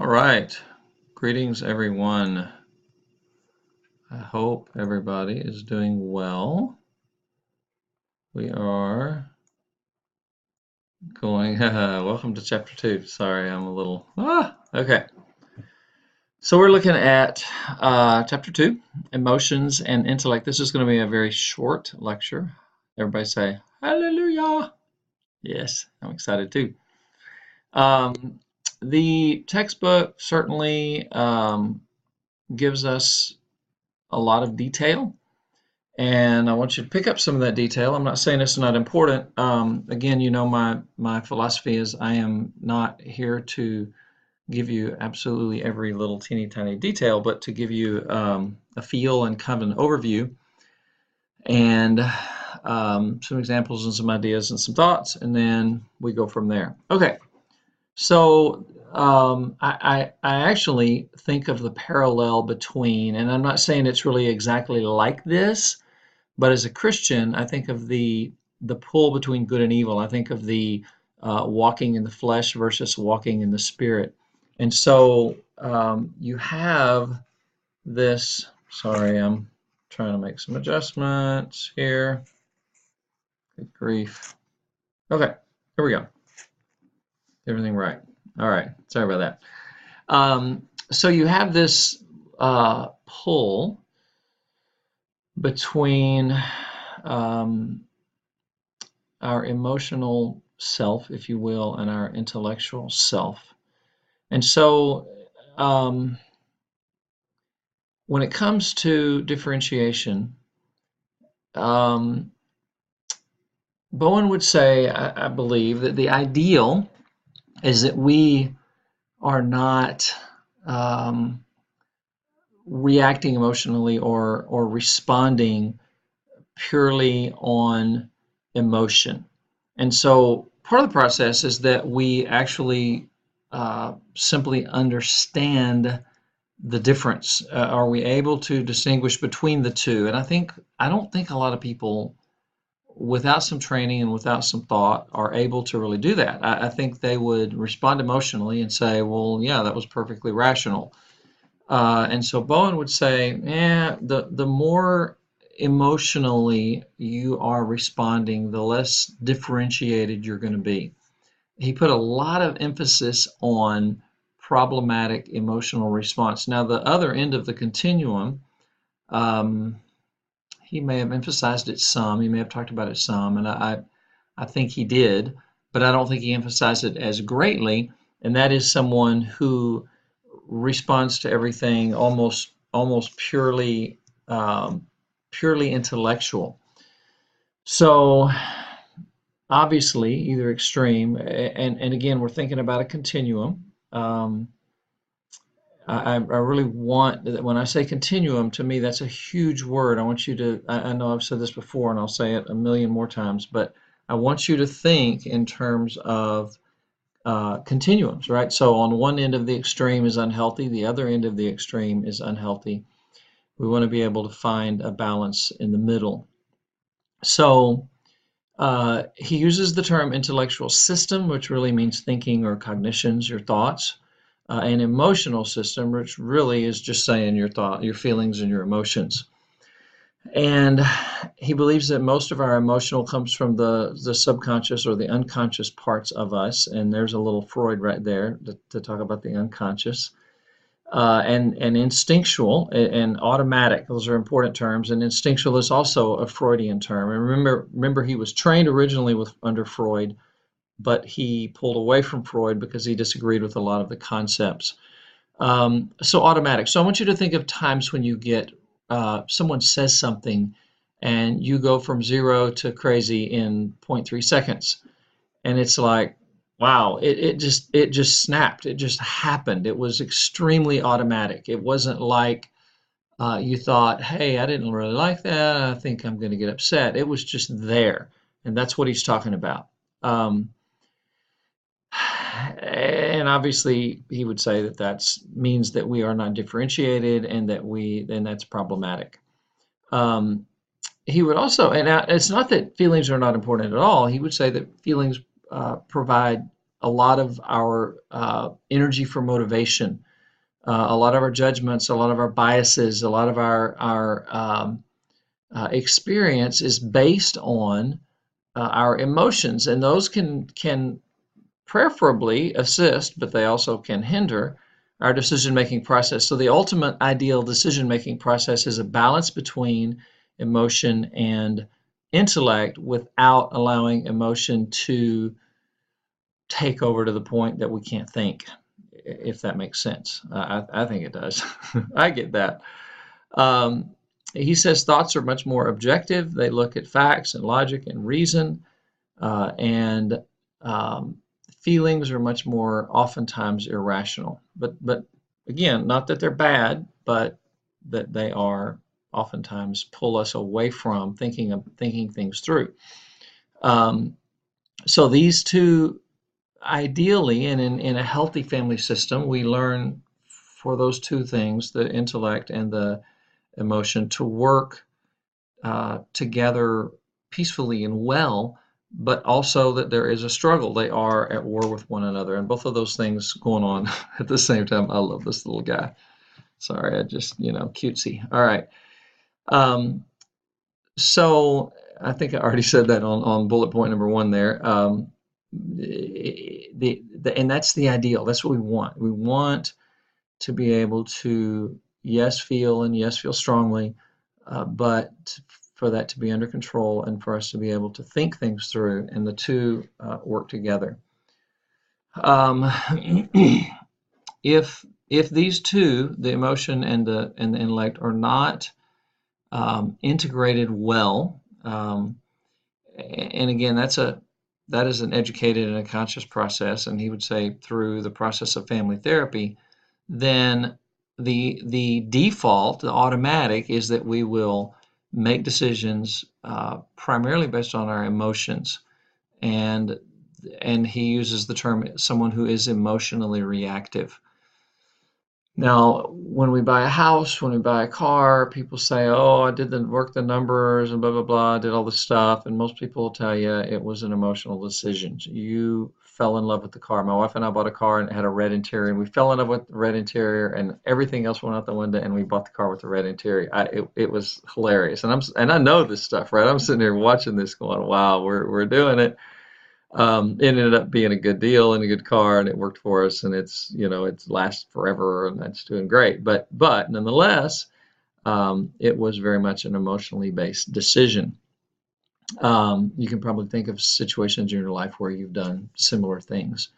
All right. Greetings, everyone. I hope everybody is doing well. We are going, welcome to chapter 2. Sorry, I'm a little, okay. So we're looking at chapter 2, emotions and intellect. This is going to be a very short lecture. Everybody say, hallelujah. Yes, I'm excited too. Um, the textbook certainly gives us a lot of detail, and I want you to pick up some of that detail. I'm not saying it's not important. Again, you know, my philosophy is I am not here to give you absolutely every little teeny tiny detail, but to give you a feel and kind of an overview and some examples and some ideas and some thoughts, and then we go from there. Okay, so I actually think of the parallel between, and I'm not saying it's really exactly like this, but as a Christian, I think of the pull between good and evil. I think of the walking in the flesh versus walking in the spirit. And so you have this. Sorry, I'm trying to make some adjustments here. Good grief. Okay, here we go. Everything right. All right. Sorry about that. So you have this pull between our emotional self, if you will, and our intellectual self. And so when it comes to differentiation, um, Bowen would say, I believe, that the ideal is that we are not reacting emotionally or responding purely on emotion. And so part of the process is that we actually simply understand the difference. Are we able to distinguish between the two? And I don't think a lot of people, without some training and without some thought, are able to really do that. I think they would respond emotionally and say, well, yeah, that was perfectly rational. And so Bowen would say, yeah, the more emotionally you are responding, the less differentiated you're going to be. He put a lot of emphasis on problematic emotional response. Now, the other end of the continuum, um, he may have emphasized it some. He may have talked about it some, and I think he did, but I don't think he emphasized it as greatly. And that is someone who responds to everything almost purely intellectual. So obviously, either extreme, and again, we're thinking about a continuum. I really want that when I say continuum, to me, that's a huge word. I want you to, I know I've said this before and I'll say it a million more times, but I want you to think in terms of continuums, right? So on one end of the extreme is unhealthy, the other end of the extreme is unhealthy. We want to be able to find a balance in the middle. So he uses the term intellectual system, which really means thinking or cognitions, your thoughts, and emotional system, which really is just saying your thought, your feelings, and your emotions. And he believes that most of our emotional comes from the subconscious or the unconscious parts of us. And there's a little Freud right there to talk about the unconscious. And instinctual and automatic, those are important terms. And instinctual is also a Freudian term. And remember he was trained originally under Freud, but he pulled away from Freud because he disagreed with a lot of the concepts. So automatic. So I want you to think of times when you get someone says something and you go from 0 to crazy in zero point 0.3 seconds. And it's like, wow, it just snapped. It just happened. It was extremely automatic. It wasn't like you thought, hey, I didn't really like that. I think I'm going to get upset. It was just there. And that's what he's talking about. Um, and obviously, he would say that that means that we are not differentiated and then that's problematic. Um, he would also, and it's not that feelings are not important at all. He would say that feelings provide a lot of our energy for motivation, a lot of our judgments, a lot of our biases, a lot of our experience is based on our emotions, and those can preferably assist, but they also can hinder our decision-making process. So the ultimate ideal decision-making process is a balance between emotion and intellect without allowing emotion to take over to the point that we can't think, if that makes sense. I think it does. I get that. Um, he says thoughts are much more objective. They look at facts and logic and reason, and feelings are much more oftentimes irrational. But again, not that they're bad, but that they are oftentimes pull us away from thinking things through. Um, so these two, ideally, and in a healthy family system, we learn for those two things, the intellect and the emotion, to work together peacefully and well, but also that there is a struggle. They are at war with one another, and both of those things going on at the same time. I love this little guy. Sorry, I just, cutesy. All right. Um, so I think I already said that on bullet point number one there. And that's the ideal. That's what we want. We want to be able to, yes, feel and yes, feel strongly, but for that to be under control and for us to be able to think things through, and the two work together. Um, if these two, the emotion and the intellect, are not integrated well, and again, that is an educated and a conscious process, and he would say through the process of family therapy, then the default, the automatic, is that we will make decisions primarily based on our emotions, and he uses the term someone who is emotionally reactive. Now, when we buy a house, when we buy a car, people say, "Oh, I did the numbers and blah blah blah, I did all this stuff," and most people will tell you it was an emotional decision. You fell in love with the car. My wife and I bought a car and it had a red interior, and we fell in love with the red interior, and everything else went out the window, and we bought the car with the red interior. It was hilarious, and I know this stuff, right? I'm sitting here watching this, going, "Wow, we're doing it." It ended up being a good deal and a good car, and it worked for us, and it's lasts forever, and that's doing great. But nonetheless, it was very much an emotionally based decision. You can probably think of situations in your life where you've done similar things.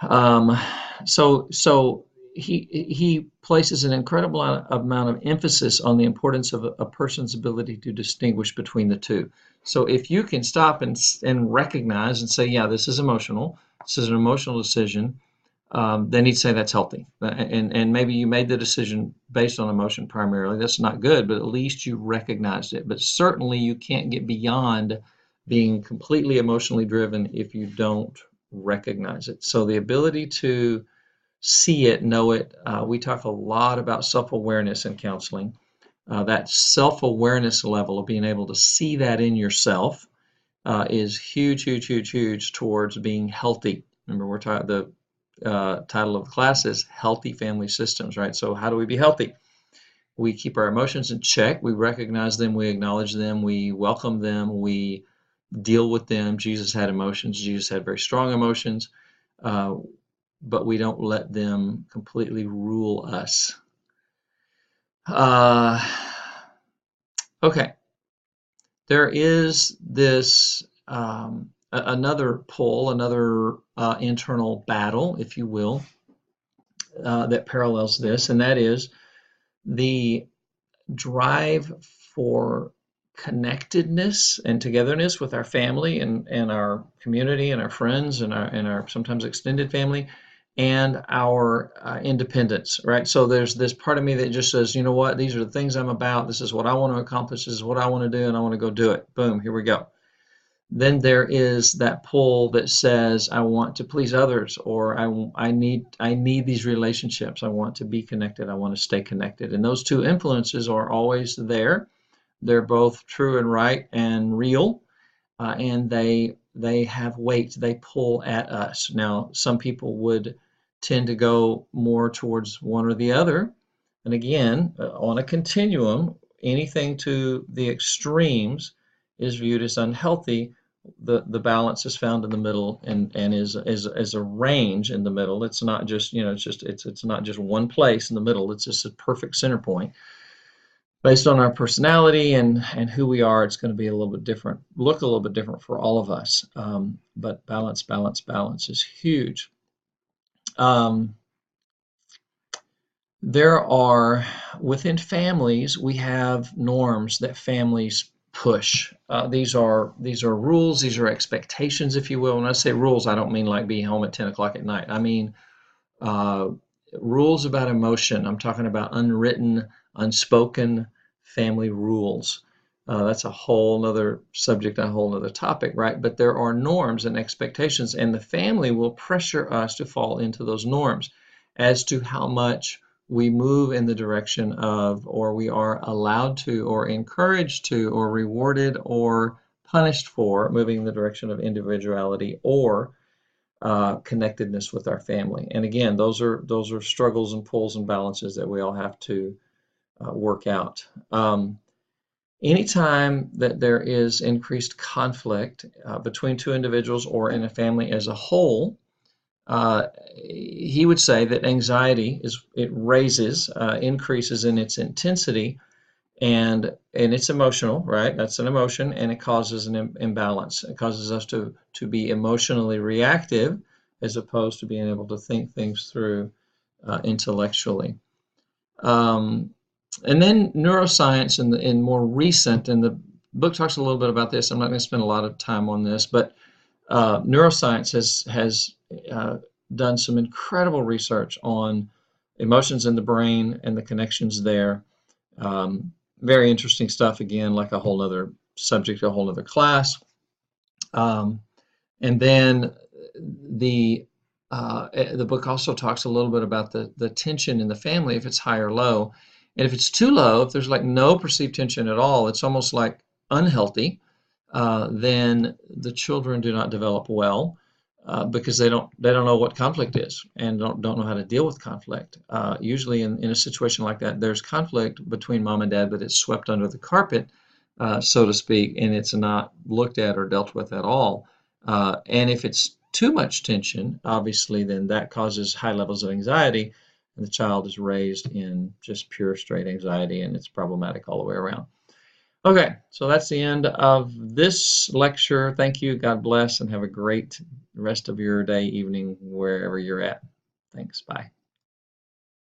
Um, so he places an incredible amount of emphasis on the importance of a person's ability to distinguish between the two. So if you can stop and recognize and say, yeah, this is emotional, this is an emotional decision, then he'd say that's healthy. And maybe you made the decision based on emotion primarily. That's not good, but at least you recognized it. But certainly you can't get beyond being completely emotionally driven if you don't recognize it. So the ability to see it, know it, we talk a lot about self-awareness in counseling. That self-awareness level of being able to see that in yourself is huge, huge, huge, huge towards being healthy. Remember, we're talking the title of the class is Healthy Family Systems, right? So how do we be healthy? We keep our emotions in check. We recognize them. We acknowledge them. We welcome them. We deal with them. Jesus had emotions. Jesus had very strong emotions, but we don't let them completely rule us. Okay. There is this another pull, another internal battle, if you will, that parallels this, and that is the drive for connectedness and togetherness with our family and our community and our friends and our sometimes extended family, and our independence, right? So there's this part of me that just says, you know what, these are the things I'm about. This is what I want to accomplish. This is what I want to do, and I want to go do it. Boom, here we go. Then there is that pull that says I want to please others, or I need these relationships. I want to be connected. I want to stay connected. And those two influences are always there. They're both true and right and real, and they have weight, they pull at us. Now, some people would tend to go more towards one or the other. And again, on a continuum, anything to the extremes is viewed as unhealthy. The balance is found in the middle and is a range in the middle. It's not just, it's not just one place in the middle. It's just a perfect center point. Based on our personality and who we are, it's going to be a little bit different, look a little bit different for all of us. But balance, balance, balance is huge. There are, within families, we have norms that families push. These are rules, these are expectations, if you will. When I say rules, I don't mean like being home at 10 o'clock at night. I mean uh, rules about emotion. I'm talking about unwritten, unspoken family rules. That's a whole other subject, a whole other topic, right? But there are norms and expectations, and the family will pressure us to fall into those norms as to how much we move in the direction of, or we are allowed to, or encouraged to, or rewarded, or punished for moving in the direction of individuality or connectedness with our family. And again, those are struggles and pulls and balances that we all have to work out. Anytime that there is increased conflict between two individuals or in a family as a whole, he would say that anxiety increases in its intensity, and it's emotional, right? That's an emotion, and it causes an imbalance. It causes us to be emotionally reactive as opposed to being able to think things through intellectually. And then neuroscience in more recent, and the book talks a little bit about this. I'm not going to spend a lot of time on this, but neuroscience has done some incredible research on emotions in the brain and the connections there. Very interesting stuff, again, like a whole other subject, a whole other class. And then the book also talks a little bit about the tension in the family, if it's high or low. And if it's too low, if there's like no perceived tension at all, it's almost like unhealthy. Then the children do not develop well because they don't know what conflict is and don't know how to deal with conflict. Usually in a situation like that, there's conflict between mom and dad, but it's swept under the carpet, so to speak, and it's not looked at or dealt with at all. And if it's too much tension, obviously, then that causes high levels of anxiety, and the child is raised in just pure straight anxiety, and it's problematic all the way around. Okay, so that's the end of this lecture. Thank you. God bless, and have a great rest of your day, evening, wherever you're at. Thanks. Bye.